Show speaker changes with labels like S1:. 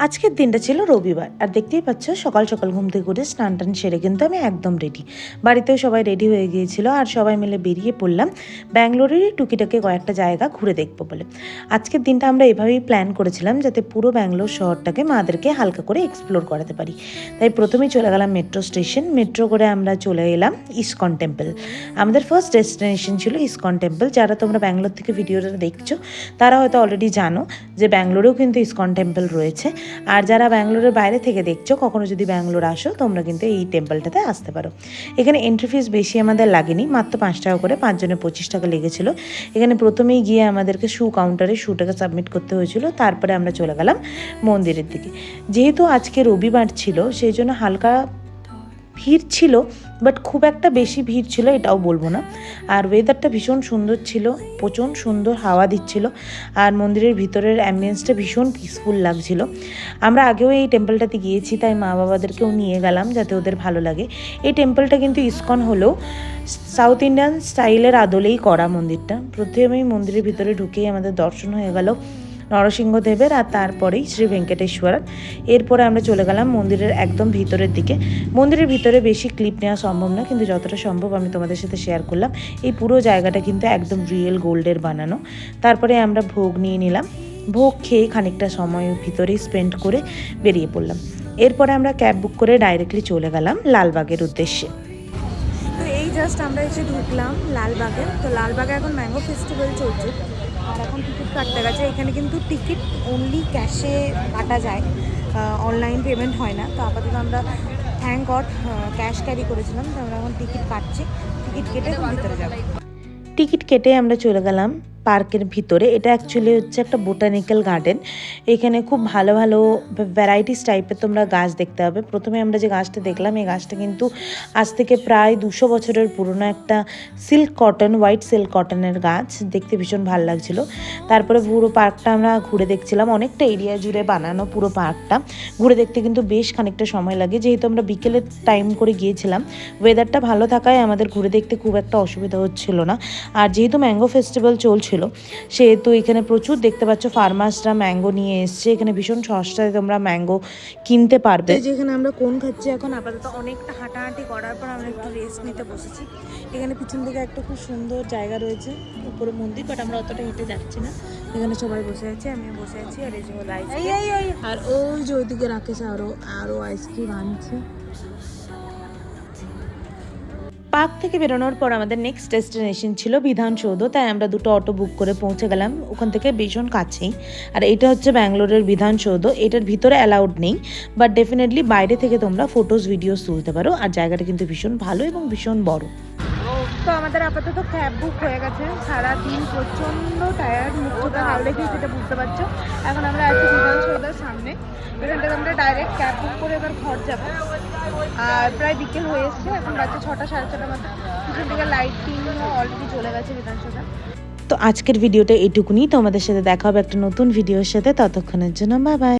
S1: আজকের দিনটা ছিল রবিবার, আর দেখতেই পাচ্ছ সকাল সকাল ঘুম থেকে উঠে স্নান টান সেরে কিন্তু আমি একদম রেডি। বাড়িতেও সবাই রেডি হয়ে গিয়েছিল, আর সবাই মিলে বেরিয়ে পড়লাম ব্যাঙ্গালোরেরই টুকিটাকি কয়েকটা জায়গা ঘুরে দেখবো বলে। আজকের দিনটা আমরা এভাবেই প্ল্যান করেছিলাম যাতে পুরো ব্যাঙ্গালোর শহরটাকে মাদেরকে হালকা করে এক্সপ্লোর করাতে পারি। তাই প্রথমেই চলে গেলাম মেট্রো স্টেশন। মেট্রো করে আমরা চলে এলাম ইসকন টেম্পল। আমাদের ফার্স্ট ডেস্টিনেশন ছিল ইসকন টেম্পল। যারা তোমরা ব্যাঙ্গালোর থেকে ভিডিওটা দেখছো তারা হয়তো অলরেডি জানো যে ব্যাঙ্গালোরেও কিন্তু ইসকন টেম্পল রয়েছে। আর যারা ব্যাঙ্গালোরের বাইরে থেকে দেখছো, কখনো যদি ব্যাঙ্গালোর আসো তোমরা কিন্তু এই টেম্পলটাতে আসতে পারো। এখানে এন্ট্রি ফিস বেশি আমাদের লাগেনি, মাত্র 5 টাকা করে, 5 জনে 25 টাকা লেগেছিল। এখানে প্রথমেই গিয়ে আমাদেরকে কাউন্টারে শুটাকে সাবমিট করতে হয়েছিল, তারপরে আমরা চলে গেলাম মন্দিরের দিকে। যেহেতু আজকে রবিবার ছিল সেই জন্য হালকা ভিড় ছিল, বাট খুব একটা বেশি ভিড় ছিল এটাও বলবো না। আর ওয়েদারটা ভীষণ সুন্দর ছিল, প্রচণ্ড সুন্দর হাওয়া দিচ্ছিল, আর মন্দিরের ভিতরের অ্যাম্বিয়েন্সটা ভীষণ পিসফুল লাগছিল। আমরা আগেও এই টেম্পলটাতে গিয়েছি, তাই মা বাবাদেরকেও নিয়ে গেলাম যাতে ওদের ভালো লাগে। এই টেম্পলটা কিন্তু ইসকন হলেও সাউথ ইন্ডিয়ান স্টাইলের আদলেই করা মন্দিরটা। প্রথমেই মন্দিরের ভিতরে ঢুকেই আমাদের দর্শন হয়ে গেল নরসিংহদেবের, আর তারপরেই শ্রী ভেঙ্কটেশ্বরের। এরপরে আমরা চলে গেলাম মন্দিরের একদম ভিতরের দিকে। মন্দিরের ভিতরে বেশি ক্লিপ নেওয়া সম্ভব না, কিন্তু যতটা সম্ভব আমি তোমাদের সাথে শেয়ার করলাম। এই পুরো জায়গাটা কিন্তু একদম রিয়েল গোল্ডের বানানো। তারপরে আমরা ভোগ নিয়ে নিলাম, ভোগ খেয়ে খানিকটা সময় ভিতরেই স্পেন্ড করে বেরিয়ে পড়লাম। এরপরে আমরা ক্যাব বুক করে ডাইরেক্টলি চলে গেলাম লালবাগের উদ্দেশ্যে।
S2: তো এই জাস্ট আমরা এসে ঢুকলাম লালবাগে। তো লালবাগে এখন ম্যাঙ্গো ফেস্টিভ্যাল চলছে, আর এখন টিকিট কাটতে গেছে। এখানে কিন্তু টিকিট অনলি ক্যাশে কাটা যায়, অনলাইন পেমেন্ট হয় না। তো আপাতত আমরা থ্যাঙ্ক গড ক্যাশ ক্যারি করেছিলাম, তো আমরা এখন টিকিট কাটছি। টিকিট কেটে ভিতরে যাবো।
S1: টিকিট কেটে আমরা চলে গেলাম পার্কের ভিতরে। এটা অ্যাকচুয়ালি হচ্ছে একটা বোটানিক্যাল গার্ডেন। এখানে খুব ভালো ভালো ভ্যারাইটিস টাইপের তোমরা গাছ দেখতে হবে। প্রথমে আমরা যে গাছটা দেখলাম, এই গাছটা কিন্তু আজ থেকে প্রায় 200 বছরের পুরনো একটা সিল্ক কটন, হোয়াইট সিল্ক কটনের গাছ। দেখতে ভীষণ ভালো লাগছিল। তারপরে পুরো পার্কটা আমরা ঘুরে দেখছিলাম, অনেকটা এরিয়া জুড়ে বানানো পুরো পার্কটা। ঘুরে দেখতে কিন্তু বেশ খানিকটা সময় লাগে, যেহেতু আমরা বিকেলের টাইম করে গিয়েছিলাম। ওয়েদারটা ভালো থাকায় আমাদের ঘুরে দেখতে খুব একটা অসুবিধা হচ্ছিল না। আর যেহেতু ম্যাঙ্গো ফেস্টিভ্যাল চলছিল সেহেতু এখানে প্রচুর দেখতে পাচ্ছ ফার্মার্সরা ম্যাঙ্গো নিয়ে এসছে। এখানে ভীষণ সস্তায় তোমরা ম্যাঙ্গো কিনতে পারবে।
S2: যেখানে আমরা কোন খাচ্ছি এখন, আপাতত অনেকটা হাঁটাহাঁটি করার পর আমরা একটু রেস্ট নিতে বসেছি। এখানে পিছন দিকে একটা খুব সুন্দর জায়গা রয়েছে, উপরে মন্দির, বাট আমরা অতটা হেঁটে যাচ্ছি না। এখানে সবাই বসে আছে, আমিও বসে আছি। আর এই যে হলো আইসক্রিম, আর ওই যে ওইদিকে রাকেশ আরো আইসক্রিম আনছে।
S1: পার্ক থেকে বেরোনোর পর আমাদের নেক্সট ডেস্টিনেশন ছিল বিধানসৌধ। তাই আমরা দুটো অটো বুক করে পৌঁছে গেলাম ওখান থেকে ভীষণ কাছেই। আর এটা হচ্ছে ব্যাঙ্গালোরের বিধানসৌধ। এটার ভিতরে অ্যালাউড নেই, বাট ডেফিনেটলি বাইরে থেকে তোমরা ফটোস ভিডিওস তুলতে পারো। আর জায়গাটা কিন্তু ভীষণ ভালো এবং ভীষণ বড়।
S2: তো আমাদের আপাতত ক্যাব বুক হয়ে গেছে। সারাদিন প্রচণ্ড টায়ার্ড, মুখটা হাল দেখে সেটা বুঝতে পারছো। এখন আমরা আছি বিধানসৌধের সামনে। এখান থেকে আমরা ডাইরেক্ট ক্যাব বুক করে এবার ঘর যাবো। আর প্রায় বিকেল হয়ে এসছে, এখন বাজে 6টা, 6:30 মতো। পিছন থেকে লাইটিংও অলরেডি চলে গেছে বিধানসৌধা।
S1: তো আজকের ভিডিওটা এইটুকুনি। তোমাদের সাথে দেখা হবে একটা নতুন ভিডিওর সাথে। ততক্ষণের জন্য বাই বাই।